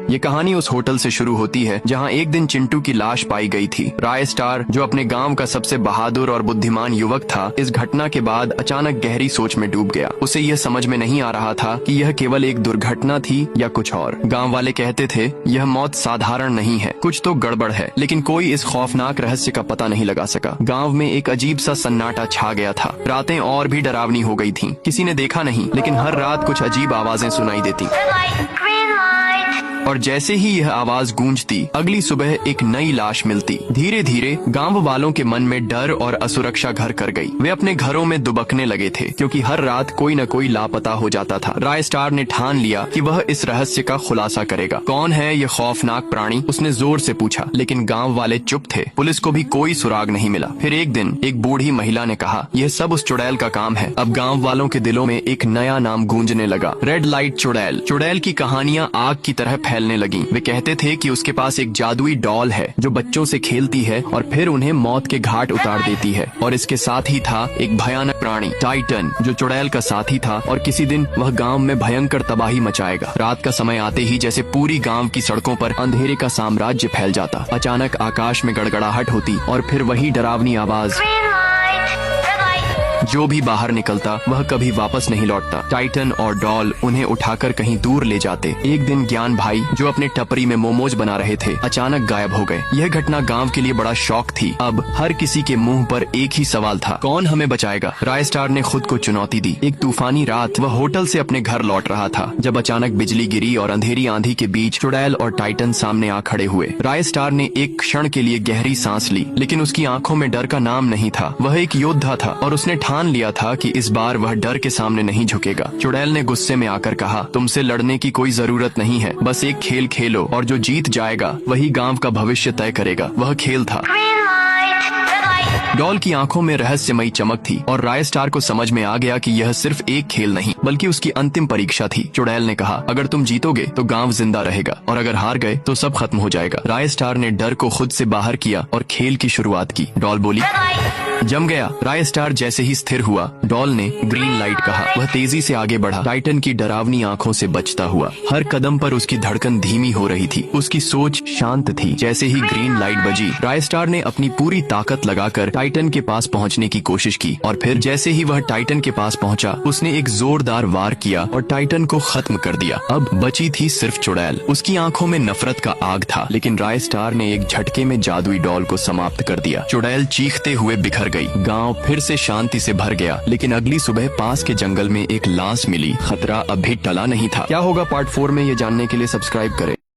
ये कहानी उस होटल से शुरू होती है जहाँ एक दिन चिंटू की लाश पाई गई थी। राय स्टार, जो अपने गांव का सबसे बहादुर और बुद्धिमान युवक था, इस घटना के बाद अचानक गहरी सोच में डूब गया। उसे यह समझ में नहीं आ रहा था कि यह केवल एक दुर्घटना थी या कुछ और। गांव वाले कहते थे यह मौत साधारण नहीं है, कुछ तो गड़बड़ है, लेकिन कोई इस खौफनाक रहस्य का पता नहीं लगा सका। गांव में एक अजीब सा सन्नाटा छा गया था। रातें और भी डरावनी हो गई थीं। किसी ने देखा नहीं, लेकिन हर रात कुछ अजीब आवाजें सुनाई देती। और जैसे ही यह आवाज गूंजती, अगली सुबह एक नई लाश मिलती। धीरे धीरे गांव वालों के मन में डर और असुरक्षा घर कर गई। वे अपने घरों में दुबकने लगे थे, क्योंकि हर रात कोई न कोई लापता हो जाता था। राय स्टार ने ठान लिया कि वह इस रहस्य का खुलासा करेगा। कौन है यह खौफनाक प्राणी, उसने जोर से पूछा, लेकिन गांव वाले चुप थे। पुलिस को भी कोई सुराग नहीं मिला। फिर एक दिन एक बूढ़ी महिला ने कहा, यह सब उस चुड़ैल का काम है। अब गाँव वालों के दिलों में एक नया नाम गूंजने लगा, रेड लाइट चुड़ैल। चुड़ैल की कहानियाँ आग की तरह फैलने लगी। वे कहते थे कि उसके पास एक जादुई डॉल है जो बच्चों से खेलती है और फिर उन्हें मौत के घाट उतार देती है। और इसके साथ ही था एक भयानक प्राणी, टाइटन, जो चुड़ैल का साथी था और किसी दिन वह गांव में भयंकर तबाही मचाएगा। रात का समय आते ही जैसे पूरी गांव की सड़कों पर अंधेरे का साम्राज्य फैल जाता। अचानक आकाश में गड़गड़ाहट होती और फिर वही डरावनी आवाज। जो भी बाहर निकलता वह कभी वापस नहीं लौटता। टाइटन और डॉल उन्हें उठाकर कहीं दूर ले जाते। एक दिन ज्ञान भाई, जो अपने टपरी में मोमोज बना रहे थे, अचानक गायब हो गए। यह घटना गांव के लिए बड़ा शौक थी। अब हर किसी के मुंह पर एक ही सवाल था, कौन हमें बचाएगा। राय स्टार ने खुद को चुनौती दी। एक तूफानी रात वह होटल से अपने घर लौट रहा था, जब अचानक बिजली गिरी और अंधेरी आंधी के बीच चुड़ैल और टाइटन सामने आ खड़े हुए। राय स्टार ने एक क्षण के लिए गहरी सांस ली, लेकिन उसकी आंखों में डर का नाम नहीं था। वह एक योद्धा था और उसने ठान लिया था कि इस बार वह डर के सामने नहीं झुकेगा। चुड़ैल ने गुस्से में आकर कहा, तुमसे लड़ने की कोई जरूरत नहीं है, बस एक खेल खेलो और जो जीत जाएगा वही गांव का भविष्य तय करेगा। वह खेल था। डॉल की आंखों में रहस्यमयी चमक थी और राय स्टार को समझ में आ गया कि यह सिर्फ एक खेल नहीं बल्कि उसकी अंतिम परीक्षा थी। चुड़ैल ने कहा, अगर तुम जीतोगे तो गांव जिंदा रहेगा और अगर हार गए तो सब खत्म हो जाएगा। राय स्टार ने डर को खुद से बाहर किया और खेल की शुरुआत की। डॉल बोली, जम गया। राय स्टार जैसे ही स्थिर हुआ, डॉल ने ग्रीन लाइट कहा। वह तेजी से आगे बढ़ा, टाइटन की डरावनी आंखों से बचता हुआ। हर कदम पर उसकी धड़कन धीमी हो रही थी। उसकी सोच शांत थी। जैसे ही ग्रीन लाइट बजी, राय स्टार ने अपनी पूरी ताकत लगाकर टाइटन के पास पहुंचने की कोशिश की और फिर जैसे ही वह टाइटन के पास पहुंचा, उसने एक जोरदार वार किया और टाइटन को खत्म कर दिया। अब बची थी सिर्फ चुड़ैल। उसकी आंखों में नफरत का आग था, लेकिन राय स्टार ने एक झटके में जादुई डॉल को समाप्त कर दिया। चुड़ैल चीखते हुए बिखर गई। गांव फिर से शांति से भर गया, लेकिन अगली सुबह पास के जंगल में एक लाश मिली। खतरा अभी टला नहीं था। क्या होगा पार्ट 4 में, ये जानने के लिए सब्सक्राइब करें।